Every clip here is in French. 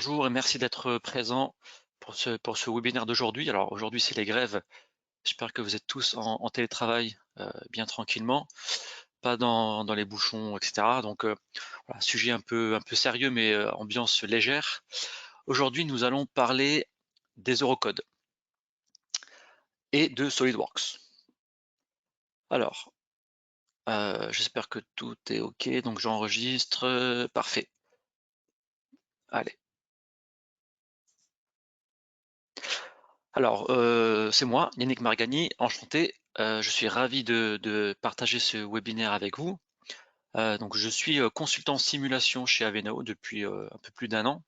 Bonjour et merci d'être présent pour ce webinaire d'aujourd'hui. Alors aujourd'hui, c'est les grèves. J'espère que vous êtes tous en télétravail bien tranquillement, pas dans les bouchons, etc. Donc voilà, sujet un peu sérieux, mais ambiance légère. Aujourd'hui, nous allons parler des Eurocodes et de SolidWorks. Alors, j'espère que tout est OK. Donc j'enregistre. Parfait. Allez. Alors, c'est moi, Yannick Margani, enchanté. Je suis ravi de partager ce webinaire avec vous. Donc je suis, consultant simulation chez Aveno depuis, un peu plus d'1 an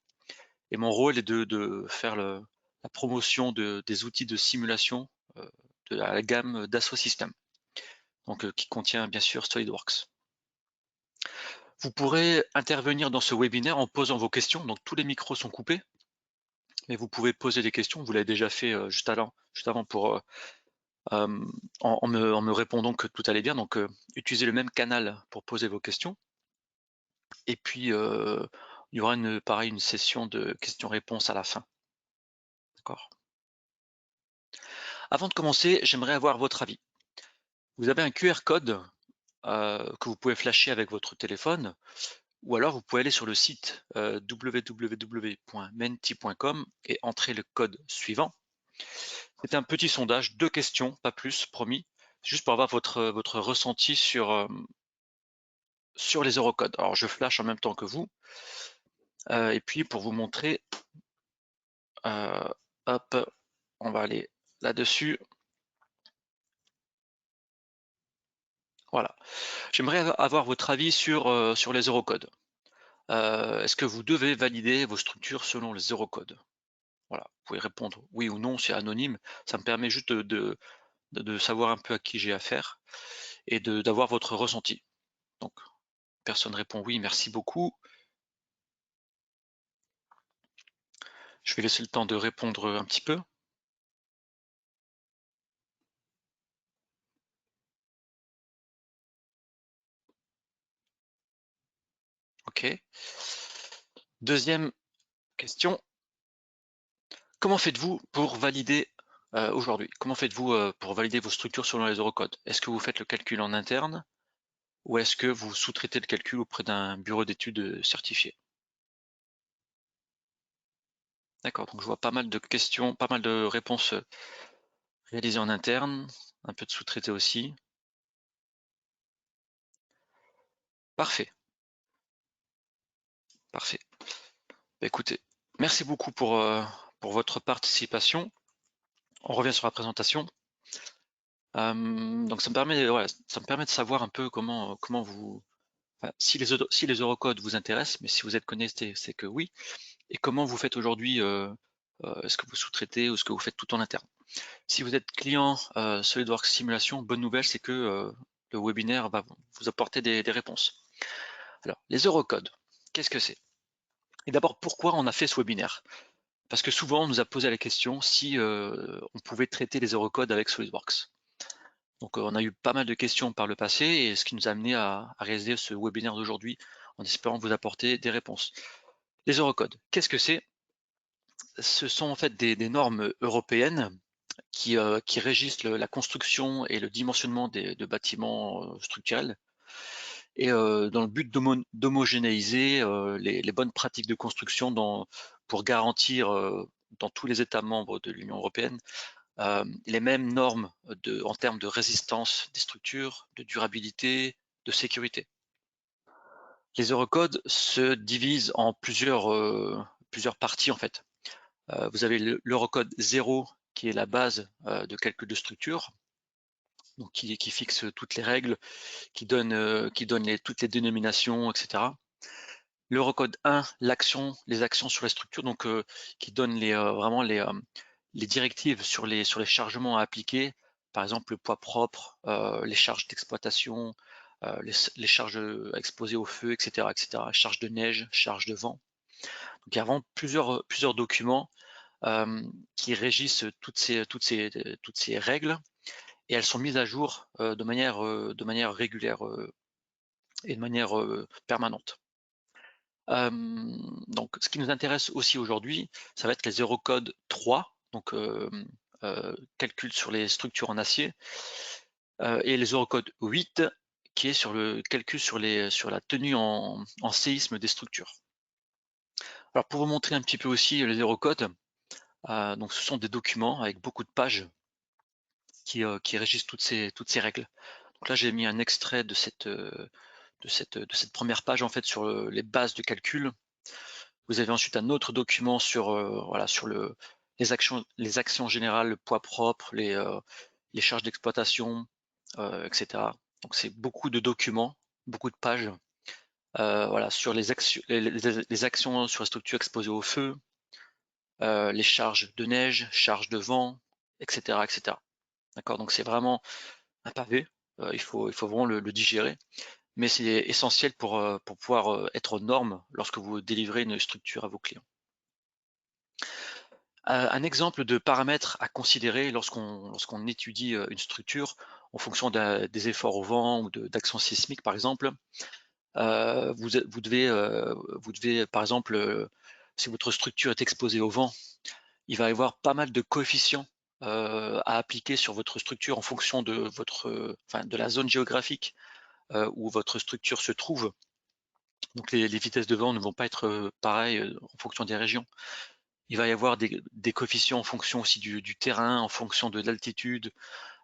et mon rôle est de faire la promotion des outils de simulation, heu, de la gamme Dassault Systèmes, donc qui contient bien sûr SolidWorks. Vous pourrez intervenir dans ce webinaire en posant vos questions, donc tous les micros sont coupés, mais vous pouvez poser des questions. Vous l'avez déjà fait, juste avant pour, en me répondant que tout allait bien, donc utilisez le même canal pour poser vos questions et puis, il y aura une session de questions-réponses à la fin. D'accord? Avant de commencer, j'aimerais avoir votre avis. Vous avez un QR code, que vous pouvez flasher avec votre téléphone ou alors vous pouvez aller sur le site, www.menti.com et entrer le code suivant. C'est un petit sondage, 2 questions, pas plus, promis, juste pour avoir votre ressenti sur les Eurocodes. Alors je flash en même temps que vous, et puis pour vous montrer, hop, on va aller là-dessus. Voilà. J'aimerais avoir votre avis sur les Eurocodes. Est-ce que vous devez valider vos structures selon les Eurocodes? Voilà, vous pouvez répondre oui ou non, c'est anonyme. Ça me permet juste de savoir un peu à qui j'ai affaire et d'avoir votre ressenti. Donc personne répond oui, merci beaucoup. Je vais laisser le temps de répondre un petit peu. OK. Deuxième question, comment faites-vous pour valider, aujourd'hui? Comment faites-vous, pour valider vos structures selon les Eurocodes? Est-ce que vous faites le calcul en interne ou est-ce que vous sous-traitez le calcul auprès d'un bureau d'études, certifié? D'accord, donc je vois pas mal de questions, pas mal de réponses, réalisées en interne, un peu de sous-traité aussi. Parfait, parfait. Bah, écoutez, merci beaucoup pour votre participation. On revient sur la présentation. Donc ça me permet, voilà, ça me permet de savoir un peu comment vous enfin, si les Eurocodes vous intéressent, mais si vous êtes connecté, c'est que oui. Et comment vous faites aujourd'hui, est-ce que vous sous-traitez ou est-ce que vous faites tout en interne? Si vous êtes client, SolidWorks Simulation, bonne nouvelle, c'est que, le webinaire va vous apporter des réponses. Alors, les Eurocodes, qu'est-ce que c'est? Et d'abord, pourquoi on a fait ce webinaire? Parce que souvent, on nous a posé la question si, on pouvait traiter les Eurocodes avec SolidWorks. Donc, on a eu pas mal de questions par le passé et ce qui nous a amené à réaliser ce webinaire d'aujourd'hui en espérant vous apporter des réponses. Les Eurocodes, qu'est-ce que c'est? Ce sont en fait des normes européennes qui régissent la construction et le dimensionnement de bâtiments structurels et dans le but d'homogénéiser les bonnes pratiques de construction pour garantir dans tous les États membres de l'Union européenne les mêmes normes en termes de résistance des structures, de durabilité, de sécurité. Les Eurocodes se divisent en plusieurs parties en fait. Vous avez l'Eurocode 0 qui est la base de calcul de structure, donc qui fixe toutes les règles, qui donne toutes les dénominations, etc. L'Eurocode 1, les actions sur les structures, donc qui donne vraiment les directives sur les chargements à appliquer, par exemple le poids propre, les charges d'exploitation, les charges exposées au feu, etc., etc., charges de neige, charges de vent. Donc il y a vraiment plusieurs documents qui régissent toutes ces règles et elles sont mises à jour de manière régulière et de manière permanente. Donc, ce qui nous intéresse aussi aujourd'hui, ça va être les Eurocode 3, donc calcul sur les structures en acier, et les Eurocode 8, qui est sur le calcul sur la tenue en séisme des structures. Alors, pour vous montrer un petit peu aussi les Eurocode, donc ce sont des documents avec beaucoup de pages qui régissent toutes ces règles. Donc là, j'ai mis un extrait de cette première page en fait sur les bases de calcul. Vous avez ensuite un autre document sur voilà, sur les actions générales, le poids propre, les charges d'exploitation, etc. Donc c'est beaucoup de documents, beaucoup de pages. Voilà, sur les actions sur la structure exposée au feu, les charges de neige, charges de vent, etc., etc. D'accord, donc c'est vraiment un pavé. Il faut vraiment le digérer, mais c'est essentiel pour pouvoir être aux normes lorsque vous délivrez une structure à vos clients. Un exemple de paramètres à considérer lorsqu'on étudie une structure en fonction des efforts au vent ou d'actions sismiques par exemple. Vous devez par exemple, si votre structure est exposée au vent, il va y avoir pas mal de coefficients à appliquer sur votre structure en fonction de de la zone géographique où votre structure se trouve. Donc les vitesses de vent ne vont pas être pareilles en fonction des régions. Il va y avoir des coefficients en fonction aussi du terrain, en fonction de l'altitude.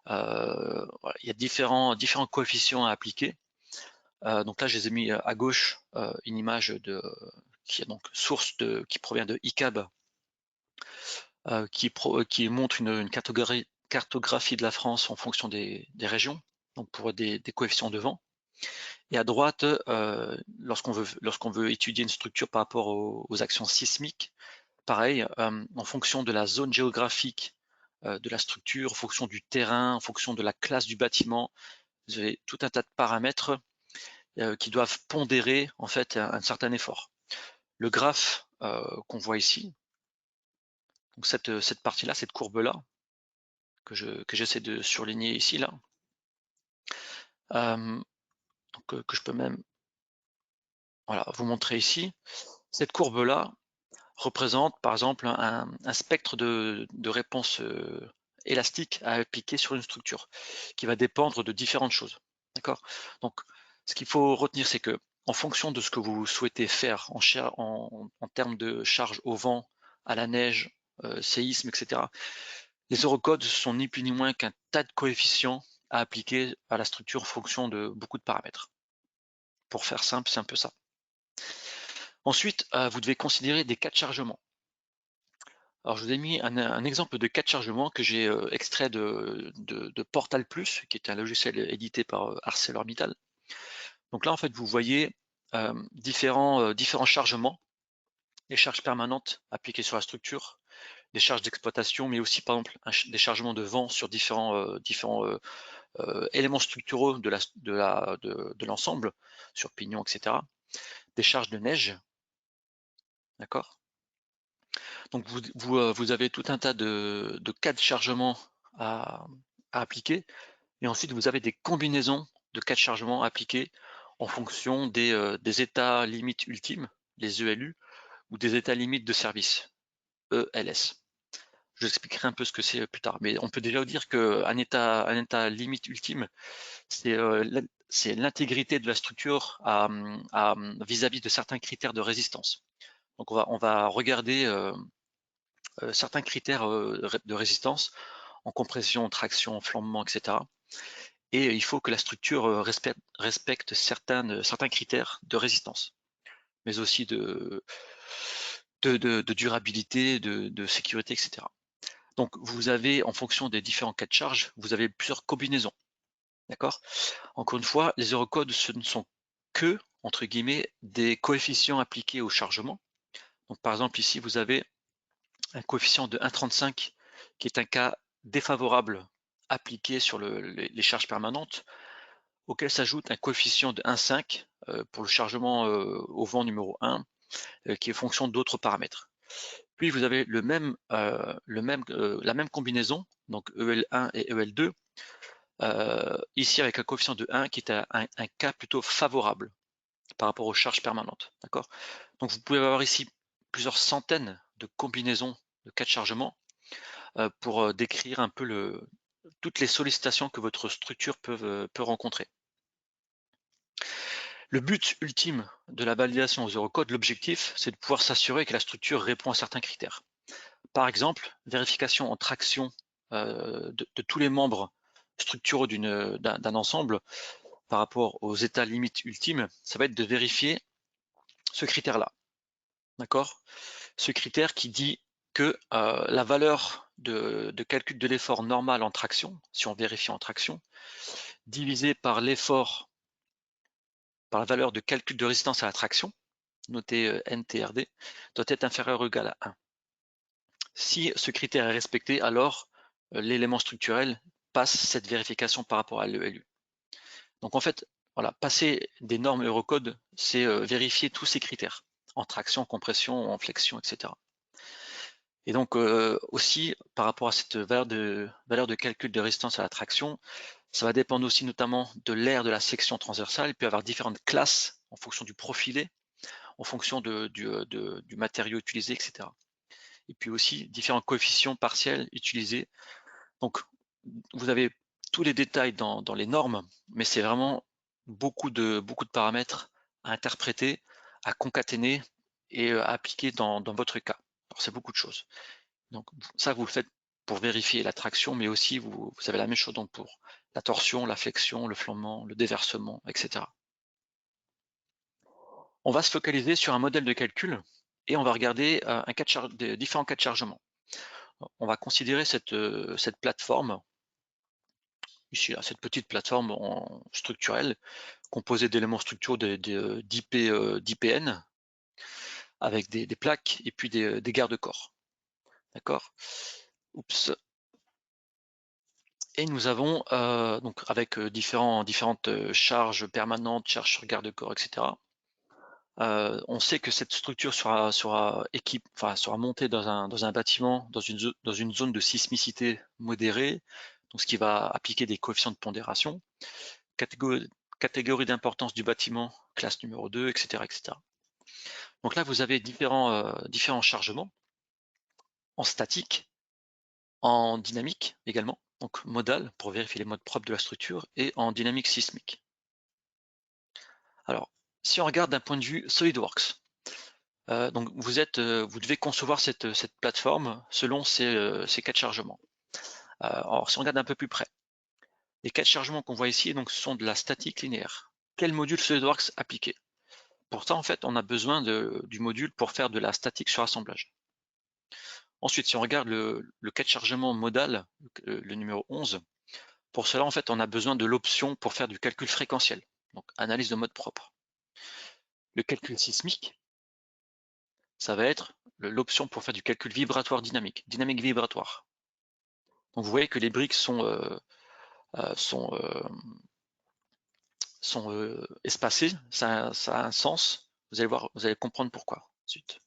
Voilà, il y a différents coefficients à appliquer. Donc là, je les ai mis à gauche une image qui est donc qui provient de ICAB, qui montre une cartographie de la France en fonction des régions, donc pour des coefficients de vent. Et à droite, lorsqu'on veut étudier une structure par rapport aux actions sismiques, pareil, en fonction de la zone géographique de la structure, en fonction du terrain, en fonction de la classe du bâtiment, vous avez tout un tas de paramètres qui doivent pondérer en fait un certain effort. Le graphe qu'on voit ici, donc cette partie-là, cette courbe-là, que j'essaie de surligner ici, là, que je peux même voilà, vous montrer ici, cette courbe-là représente par exemple un spectre de réponse élastique à appliquer sur une structure, qui va dépendre de différentes choses. D'accord? Donc, ce qu'il faut retenir, c'est que en fonction de ce que vous souhaitez faire en termes de charge au vent, à la neige, séisme, etc., les eurocodes sont ni plus ni moins qu'un tas de coefficients à appliquer à la structure en fonction de beaucoup de paramètres. Pour faire simple, c'est un peu ça. Ensuite, vous devez considérer des cas de chargement. Alors, je vous ai mis un exemple de cas de chargement que j'ai extrait de Portal Plus, qui est un logiciel édité par ArcelorMittal. Donc là, en fait, vous voyez différents chargements, les charges permanentes appliquées sur la structure, des charges d'exploitation, mais aussi, par exemple, des chargements de vent sur différents éléments structuraux de l'ensemble, sur pignon, etc. Des charges de neige, d'accord? Donc vous avez tout un tas de cas de chargement à appliquer, et ensuite vous avez des combinaisons de cas de chargement appliqués en fonction des états limites ultimes, les ELU, ou des états limites de service, ELS. Je vous expliquerai un peu ce que c'est plus tard, mais on peut déjà vous dire qu'un état limite ultime, c'est l'intégrité de la structure vis-à-vis de certains critères de résistance. Donc on va regarder certains critères de résistance en compression, traction, flambement, etc. Et il faut que la structure respecte certains critères de résistance, mais aussi de durabilité, de sécurité, etc. Donc vous avez, en fonction des différents cas de charge, vous avez plusieurs combinaisons. D'accord? Encore une fois, les eurocodes, ce ne sont que, entre guillemets, des coefficients appliqués au chargement. Donc par exemple, ici, vous avez un coefficient de 1,35 qui est un cas défavorable appliqué sur les charges permanentes, auquel s'ajoute un coefficient de 1,5 pour le chargement au vent numéro 1, qui est fonction d'autres paramètres. Puis vous avez la même combinaison, donc EL1 et EL2, ici avec un coefficient de 1 qui est un cas plutôt favorable par rapport aux charges permanentes. D'accord? Donc vous pouvez avoir ici plusieurs centaines de combinaisons de cas de chargement pour décrire un peu toutes les sollicitations que votre structure peut rencontrer. Le but ultime de la validation aux Eurocode, l'objectif, c'est de pouvoir s'assurer que la structure répond à certains critères. Par exemple, vérification en traction de tous les membres structuraux d'un ensemble par rapport aux états limites ultimes, ça va être de vérifier ce critère-là. D'accord? Ce critère qui dit que la valeur de calcul de l'effort normal en traction, si on vérifie en traction, divisé par l'effort, par la valeur de calcul de résistance à la traction, noté NTRD, doit être inférieur ou égal à 1. Si ce critère est respecté, alors l'élément structurel passe cette vérification par rapport à l'ELU. Donc en fait, voilà, passer des normes Eurocode, c'est vérifier tous ces critères, en traction, en compression, en flexion, etc. Et donc aussi, par rapport à cette valeur de calcul de résistance à la traction, ça va dépendre aussi notamment de l'aire de la section transversale. Il peut y avoir différentes classes en fonction du profilé, en fonction du matériau utilisé, etc. Et puis aussi différents coefficients partiels utilisés. Donc vous avez tous les détails dans les normes, mais c'est vraiment beaucoup de paramètres à interpréter, à concaténer et à appliquer dans votre cas. Alors c'est beaucoup de choses. Donc ça, vous le faites pour vérifier la traction, mais aussi vous avez la même chose donc pour la torsion, la flexion, le flambement, le déversement, etc. On va se focaliser sur un modèle de calcul et on va regarder différents cas de chargement. On va considérer cette plateforme, ici là, cette petite plateforme structurelle, composée d'éléments structuraux d'IPN, avec des plaques et puis des garde-corps. D'accord? Oups. Et nous avons donc avec différentes charges permanentes, charges sur garde-corps, etc. On sait que cette structure sera montée dans un bâtiment, dans une zone de sismicité modérée, donc ce qui va appliquer des coefficients de pondération, catégorie d'importance du bâtiment, classe numéro 2, etc., etc. Donc là, vous avez différents chargements en statique, en dynamique également, donc modal pour vérifier les modes propres de la structure, et en dynamique sismique. Alors, si on regarde d'un point de vue SolidWorks, donc vous devez concevoir cette plateforme selon ces cas de chargement. Alors, si on regarde un peu plus près, les cas de chargement qu'on voit ici donc, ce sont de la statique linéaire. Quel module SolidWorks appliquer? Pour ça, en fait, on a besoin du module pour faire de la statique sur assemblage. Ensuite, si on regarde le cas de chargement modal, le numéro 11, pour cela, en fait, on a besoin de l'option pour faire du calcul fréquentiel, donc analyse de mode propre. Le calcul sismique, ça va être l'option pour faire du calcul vibratoire dynamique, dynamique vibratoire. Donc vous voyez que les briques sont espacées, ça a un sens. Vous allez voir, vous allez comprendre pourquoi ensuite.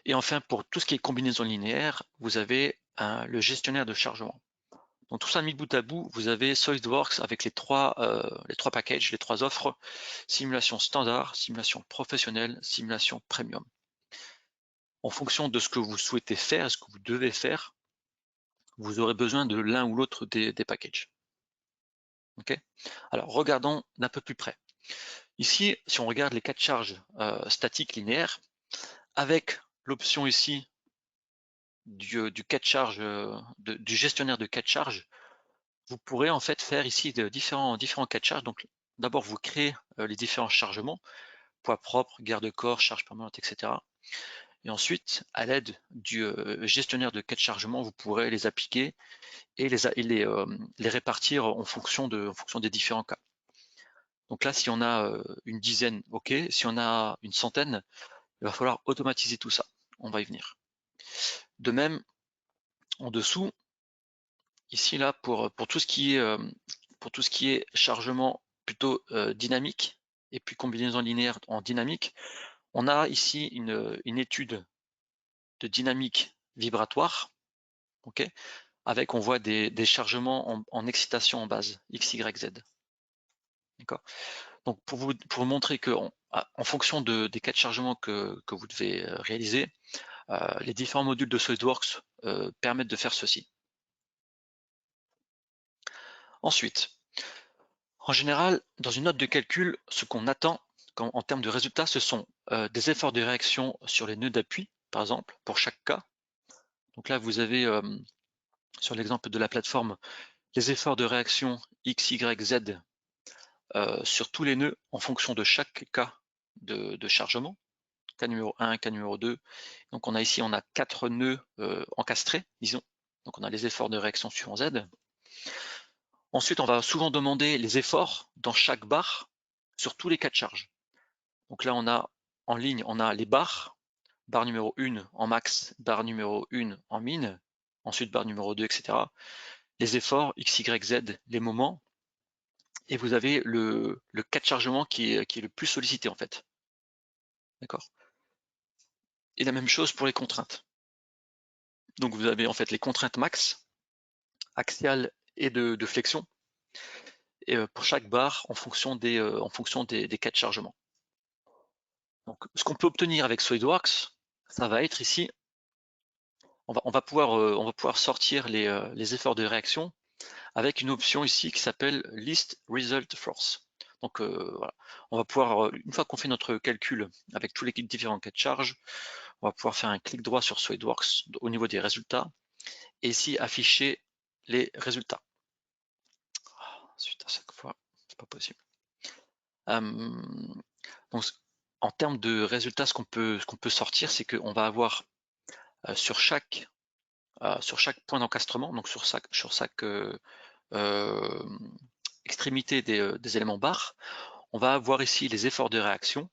Et enfin, pour tout ce qui est combinaison linéaire, vous avez le gestionnaire de chargement. Donc tout ça mis bout à bout, vous avez SolidWorks avec les trois packages, les trois offres, simulation standard, simulation professionnelle, simulation premium. En fonction de ce que vous souhaitez faire, ce que vous devez faire, vous aurez besoin de l'un ou l'autre des packages. Okay. Alors regardons d'un peu plus près. Ici, si on regarde les cas de charge statiques linéaires, avec l'option ici du cas de charge, du gestionnaire de cas de charge, vous pourrez en fait faire ici de différents cas de charge. Donc d'abord vous créez les différents chargements, poids propre, garde-corps, charge permanente, etc. Et ensuite, à l'aide du gestionnaire de cas de chargement, vous pourrez les appliquer et les répartir en fonction des différents cas. Donc là, si on a une dizaine, ok. Si on a une centaine, il va falloir automatiser tout ça. On va y venir. De même, en dessous, ici là, pour tout ce qui est chargement plutôt dynamique et puis combinaison linéaire en dynamique, on a ici une étude de dynamique vibratoire, ok, avec on voit des chargements en excitation en base, X, Y, Z. D'accord. Donc pour vous montrer que en fonction des cas de chargement que vous devez réaliser, les différents modules de SolidWorks permettent de faire ceci. Ensuite, en général, dans une note de calcul, ce qu'on attend en termes de résultats, ce sont des efforts de réaction sur les nœuds d'appui, par exemple, pour chaque cas. Donc là, vous avez, sur l'exemple de la plateforme, les efforts de réaction X, Y, Z sur tous les nœuds en fonction de chaque cas de chargement. Cas numéro 1, cas numéro 2. Donc on a ici, on a 4 nœuds encastrés, disons. Donc on a les efforts de réaction suivant Z. Ensuite, on va souvent demander les efforts dans chaque barre sur tous les cas de charge. Donc là, on a en ligne, on a les barres, barre numéro 1 en max, barre numéro 1 en min, ensuite barre numéro 2, etc. Les efforts, X, Y, Z, les moments, et vous avez le cas de chargement qui est le plus sollicité en fait. D'accord. Et la même chose pour les contraintes. Donc vous avez en fait les contraintes max, axiales et de flexion, et pour chaque barre en fonction des cas de chargement. Donc ce qu'on peut obtenir avec SolidWorks, ça va être ici, on va pouvoir sortir les efforts de réaction avec une option ici qui s'appelle List Result Force. Donc voilà, on va pouvoir, une fois qu'on fait notre calcul avec tous les différents cas de charge, on va pouvoir faire un clic droit sur SolidWorks au niveau des résultats et ici afficher les résultats. Ensuite, à chaque fois, c'est pas possible. Donc, en termes de résultats, ce qu'on peut sortir, c'est qu'on va avoir sur chaque point d'encastrement, donc sur chaque extrémité des éléments barres, on va avoir ici les efforts de réaction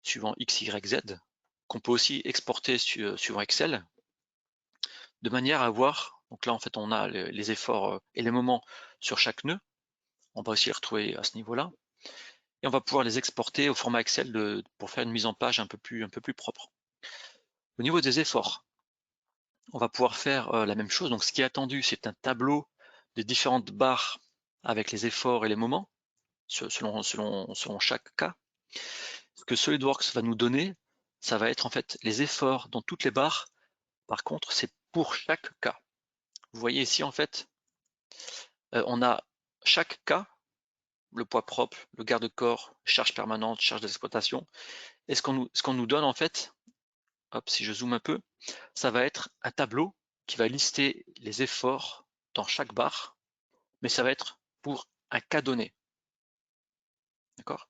suivant X, Y, Z, qu'on peut aussi exporter suivant Excel, de manière à avoir, donc là en fait on a les efforts et les moments sur chaque nœud, on va aussi les retrouver à ce niveau-là, et on va pouvoir les exporter au format Excel pour faire une mise en page un peu plus propre. Au niveau des efforts, on va pouvoir faire la même chose. Donc ce qui est attendu, c'est un tableau des différentes barres avec les efforts et les moments, selon chaque cas. Ce que SolidWorks va nous donner, ça va être en fait les efforts dans toutes les barres. Par contre, c'est pour chaque cas. Vous voyez ici, en fait, on a chaque cas, le poids propre, le garde-corps, charge permanente, charge d'exploitation. Et ce qu'on nous donne, en fait, hop, si je zoome un peu, ça va être un tableau qui va lister les efforts dans chaque barre, mais ça va être pour un cas donné. D'accord?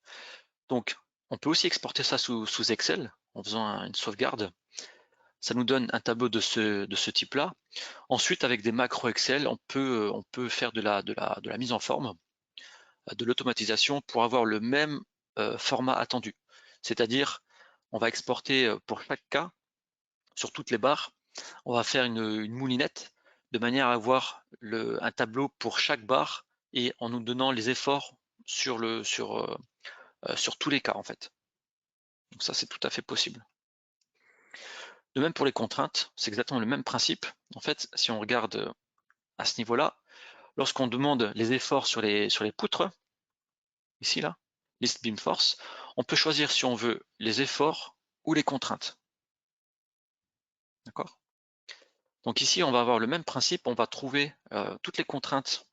Donc, on peut aussi exporter ça sous Excel en faisant une sauvegarde. Ça nous donne un tableau de ce type-là. Ensuite, avec des macros Excel, on peut faire de la mise en forme, de l'automatisation pour avoir le même format attendu. C'est-à-dire, on va exporter pour chaque cas, sur toutes les barres, on va faire une moulinette de manière à avoir un tableau pour chaque barre et en nous donnant les efforts sur tous les cas en fait. Donc ça, c'est tout à fait possible. De même pour les contraintes, c'est exactement le même principe. En fait, si on regarde à ce niveau-là, lorsqu'on demande les efforts sur les poutres, ici là, list beam force, on peut choisir si on veut les efforts ou les contraintes. D'accord? Donc ici, on va avoir le même principe, on va trouver toutes les contraintes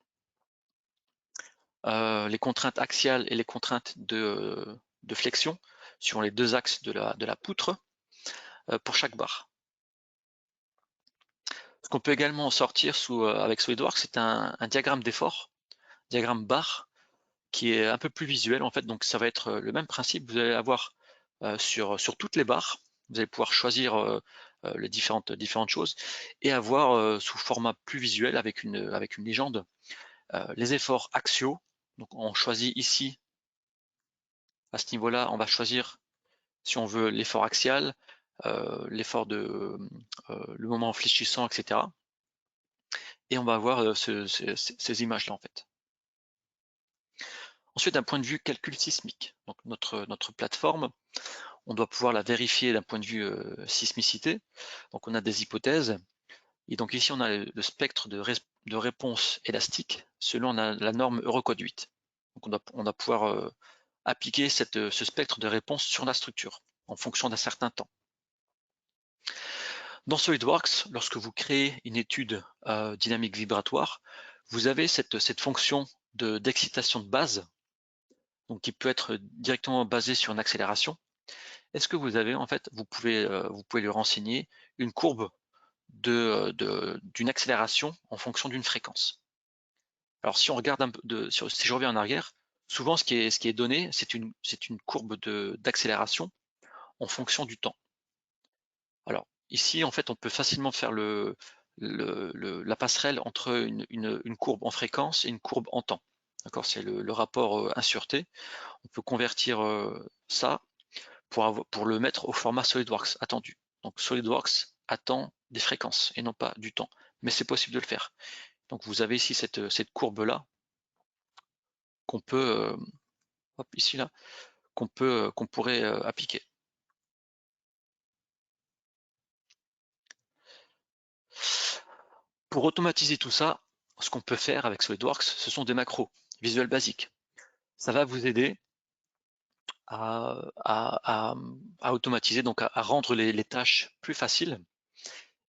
axiales et les contraintes de flexion sur les deux axes de la poutre pour chaque barre. Ce qu'on peut également sortir avec SolidWorks, c'est un diagramme d'effort, diagramme barre, qui est un peu plus visuel en fait. Donc ça va être le même principe. Vous allez avoir sur toutes les barres, vous allez pouvoir choisir les différentes choses et avoir sous format plus visuel avec une légende les efforts axiaux. Donc on choisit ici, à ce niveau-là, on va choisir si on veut l'effort axial, l'effort le moment fléchissant, etc. Et on va avoir ces images-là en fait. Ensuite, d'un point de vue calcul sismique, donc notre plateforme, on doit pouvoir la vérifier d'un point de vue sismicité. Donc on a des hypothèses. Et donc ici, on a le spectre de réponse élastique selon la norme Eurocode 8. Donc on doit pouvoir appliquer ce spectre de réponse sur la structure en fonction d'un certain temps. Dans SolidWorks, lorsque vous créez une étude dynamique vibratoire, vous avez cette fonction d'excitation de base, donc qui peut être directement basée sur une accélération. Est-ce que vous avez, en fait, vous pouvez lui renseigner une courbe d'une accélération en fonction d'une fréquence. Alors si on regarde un peu, si je reviens en arrière, souvent ce qui est donné, c'est une courbe d'accélération en fonction du temps. Alors ici, en fait, on peut facilement faire la passerelle entre une courbe en fréquence et une courbe en temps. D'accord, c'est le rapport 1/t. On peut convertir ça pour le mettre au format SolidWorks attendu. Donc SolidWorks attend des fréquences et non pas du temps, mais c'est possible de le faire. Donc vous avez ici cette courbe-là qu'on peut, hop, ici là, qu'on pourrait appliquer. Pour automatiser tout ça, ce qu'on peut faire avec SolidWorks, ce sont des macros visuels basiques. Ça va vous aider à automatiser, donc à rendre les tâches plus faciles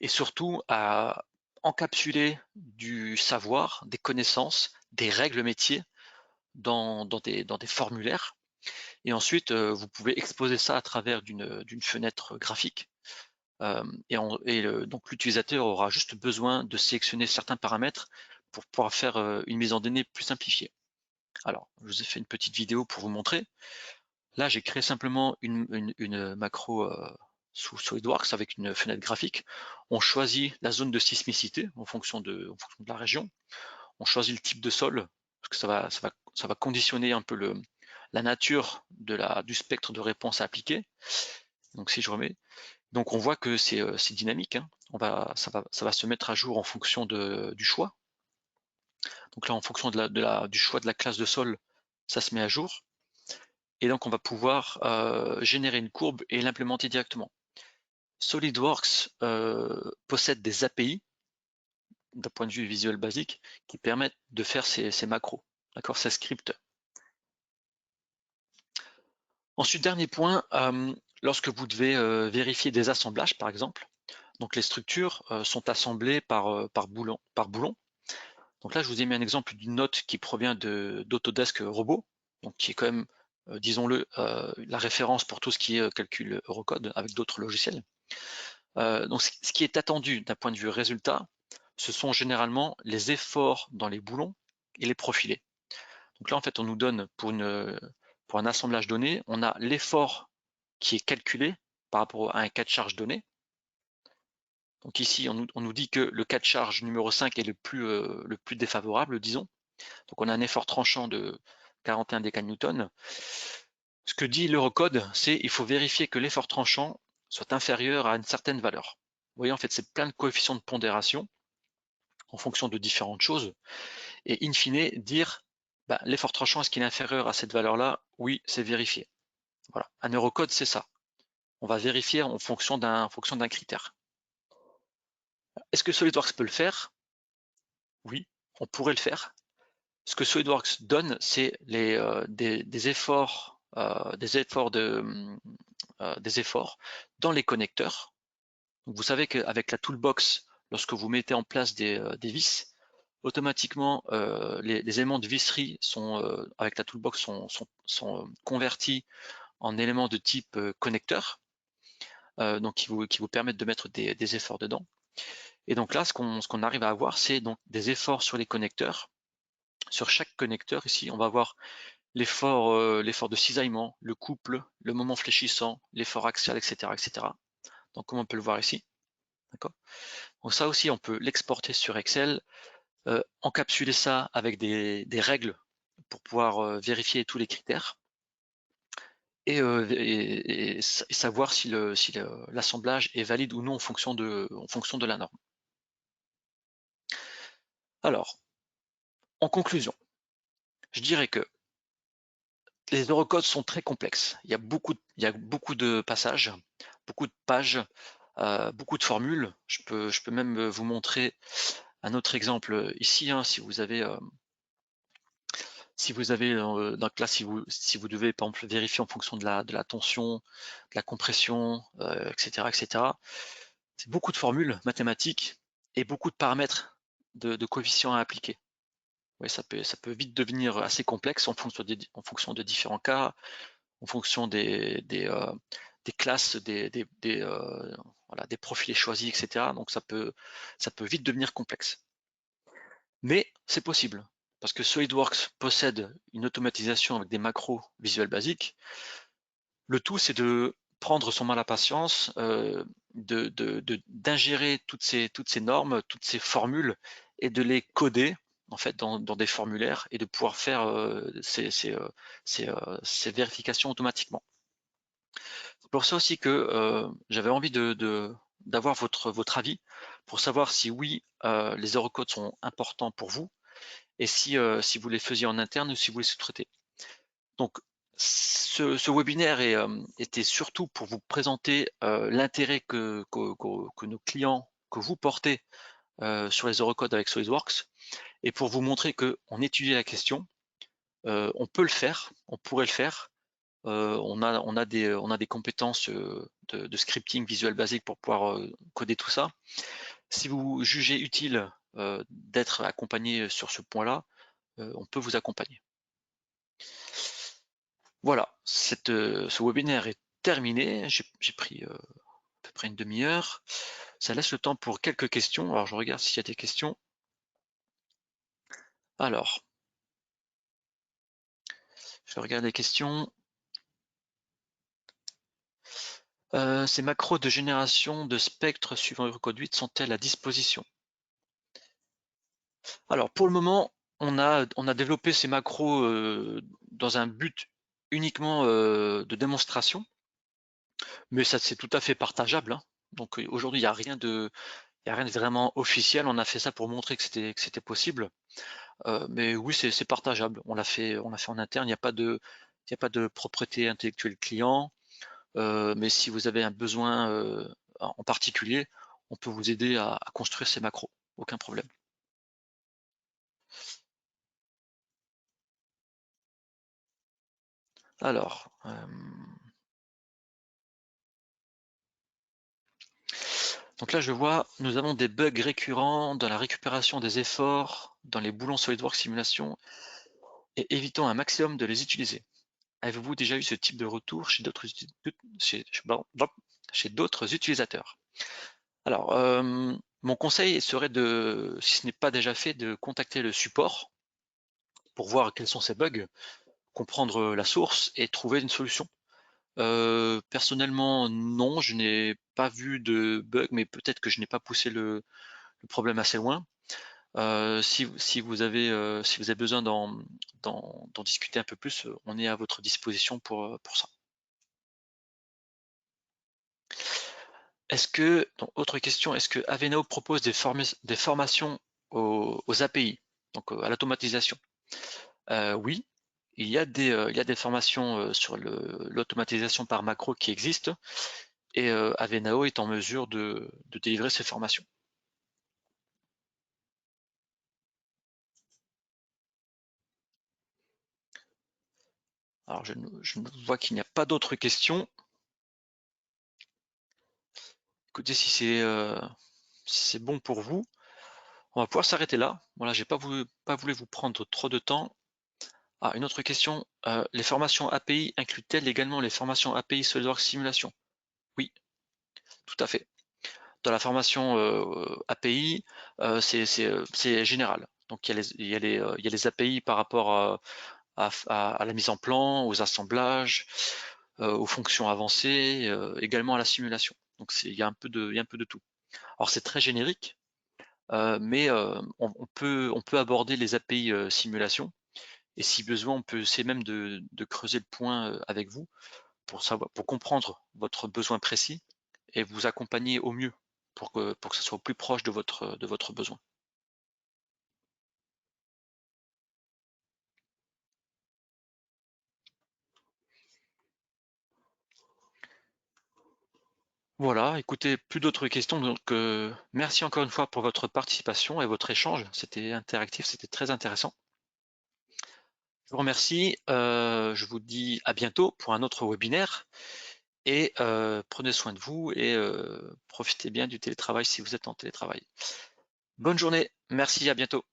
et surtout à encapsuler du savoir, des connaissances, des règles métiers dans des formulaires. Et ensuite, vous pouvez exposer ça à travers d'une fenêtre graphique. Donc l'utilisateur aura juste besoin de sélectionner certains paramètres pour pouvoir faire une mise en données plus simplifiée. Alors, je vous ai fait une petite vidéo pour vous montrer. Là, j'ai créé simplement une macro sous SolidWorks avec une fenêtre graphique. On choisit la zone de sismicité en fonction de la région. On choisit le type de sol, parce que ça va conditionner un peu la nature du spectre de réponse à appliquer. Donc si je remets, donc on voit que c'est dynamique, hein. Ça va se mettre à jour en fonction du choix. Donc là, en fonction du choix de la classe de sol, ça se met à jour. Et donc on va pouvoir générer une courbe et l'implémenter directement. SolidWorks possède des API, d'un point de vue visuel basique, qui permettent de faire ces macros, d'accord, ces scripts. Ensuite, dernier point, lorsque vous devez vérifier des assemblages, par exemple, donc les structures sont assemblées par boulon. Donc là, je vous ai mis un exemple d'une note qui provient d'Autodesk Robot, donc qui est quand même, disons-le, la référence pour tout ce qui est calcul Eurocode avec d'autres logiciels. Donc ce qui est attendu d'un point de vue résultat, ce sont généralement les efforts dans les boulons et les profilés. Donc là, en fait, on nous donne pour un assemblage donné, on a l'effort qui est calculé par rapport à un cas de charge donné. Donc ici, on nous dit que le cas de charge numéro 5 est le plus défavorable, disons. Donc on a un effort tranchant de 41 décanewtons. Ce que dit l'Eurocode, c'est qu'il faut vérifier que l'effort tranchant soit inférieur à une certaine valeur. Vous voyez, en fait, c'est plein de coefficients de pondération en fonction de différentes choses. Et in fine, dire l'effort tranchant, est-ce qu'il est inférieur à cette valeur-là? Oui, c'est vérifié. Voilà. Un Eurocode, c'est ça. On va vérifier en fonction d'un critère. Est-ce que SolidWorks peut le faire? Oui, on pourrait le faire. Ce que SolidWorks donne, c'est des efforts dans les connecteurs. Donc vous savez qu'avec la toolbox, lorsque vous mettez en place des vis, automatiquement les éléments de visserie avec la toolbox sont convertis en éléments de type connecteur, donc qui vous permettent de mettre des efforts dedans. Et donc là, ce qu'on arrive à avoir, c'est donc des efforts sur les connecteurs. Sur chaque connecteur ici, on va avoir l'effort de cisaillement, le couple, le moment fléchissant, l'effort axial, etc., etc. Donc comme on peut le voir ici, d'accord. Donc ça aussi, on peut l'exporter sur Excel, encapsuler ça avec des règles pour pouvoir vérifier tous les critères et savoir si l'assemblage est valide ou non en fonction de la norme. Alors, en conclusion, je dirais que les Eurocodes sont très complexes. Il y a beaucoup de passages, beaucoup de pages, beaucoup de formules. Je peux même vous montrer un autre exemple ici, hein, si vous avez Si vous avez, donc là, si vous devez, par exemple, vérifier en fonction de la tension, de la compression, et cetera, et cetera. C'est beaucoup de formules mathématiques et beaucoup de paramètres de coefficients à appliquer. Ouais, ça peut vite devenir assez complexe en fonction de différents cas, en fonction des classes, voilà, des profils choisis, etc. Donc ça peut vite devenir complexe. Mais c'est possible, parce que SolidWorks possède une automatisation avec des macros visuels basiques. Le tout, c'est de prendre son mal à patience, d'ingérer toutes ces normes, toutes ces formules, et de les coder en fait dans des formulaires, et de pouvoir faire ces vérifications automatiquement. C'est pour ça aussi que j'avais envie d'avoir votre avis pour savoir si oui, les eurocodes sont importants pour vous, et si vous les faisiez en interne ou si vous les sous-traitez. Donc, ce webinaire était surtout pour vous présenter l'intérêt que nos clients, que vous portez sur les eurocodes avec SolidWorks, et pour vous montrer qu'on étudie la question, on peut le faire, on pourrait le faire. On a des compétences de scripting visuel basique pour pouvoir coder tout ça. Si vous jugez utile d'être accompagné sur ce point-là, on peut vous accompagner. Voilà, ce webinaire est terminé. J'ai pris à peu près une demi-heure. Ça laisse le temps pour quelques questions. Alors, je regarde s'il y a des questions. Alors, je regarde les questions. Ces macros de génération de spectres suivant Eurocode 8 sont-elles à disposition? Alors, pour le moment, on a développé ces macros dans un but uniquement de démonstration, mais ça, c'est tout à fait partageable, hein. Donc aujourd'hui, il n'y a rien de vraiment officiel. On a fait ça pour montrer que c'était possible. Mais oui, c'est partageable. On l'a fait en interne. Il n'y a pas de propriété intellectuelle client. Mais si vous avez un besoin en particulier, on peut vous aider à construire ces macros. Aucun problème. Alors, donc là, je vois, nous avons des bugs récurrents dans la récupération des efforts dans les boulons SolidWorks Simulation, et évitons un maximum de les utiliser. Avez-vous déjà eu ce type de retour chez d'autres utilisateurs? Alors, mon conseil serait si ce n'est pas déjà fait, de contacter le support pour voir quels sont ces bugs, comprendre la source et trouver une solution. Personnellement, non, je n'ai pas vu de bug, mais peut-être que je n'ai pas poussé le problème assez loin. Si vous avez besoin d'en discuter un peu plus, on est à votre disposition pour ça. Donc, autre question, est-ce que Avenao propose des formations aux API, donc à l'automatisation? Oui, il y a des formations sur l'automatisation par macro qui existent, et Avenao est en mesure de délivrer ces formations. Alors, je vois qu'il n'y a pas d'autres questions. Écoutez, si c'est bon pour vous, on va pouvoir s'arrêter là. Voilà, j'ai pas voulu vous prendre trop de temps. Ah, une autre question. Les formations API incluent-elles également les formations API SolidWorks Simulation? Oui, tout à fait. Dans la formation API, c'est général. Donc il y a les API par rapport à la mise en plan, aux assemblages, aux fonctions avancées, également à la simulation. Donc il y a un peu de tout. Alors c'est très générique, mais on peut aborder les API simulation, et si besoin, on peut essayer même de creuser le point avec vous pour comprendre votre besoin précis et vous accompagner au mieux pour que ça soit au plus proche de votre besoin. Voilà, écoutez, plus d'autres questions, donc merci encore une fois pour votre participation et votre échange. C'était interactif, c'était très intéressant. vous remercie, je vous dis à bientôt pour un autre webinaire et prenez soin de vous et profitez bien du télétravail si vous êtes en télétravail. Bonne journée, merci, à bientôt.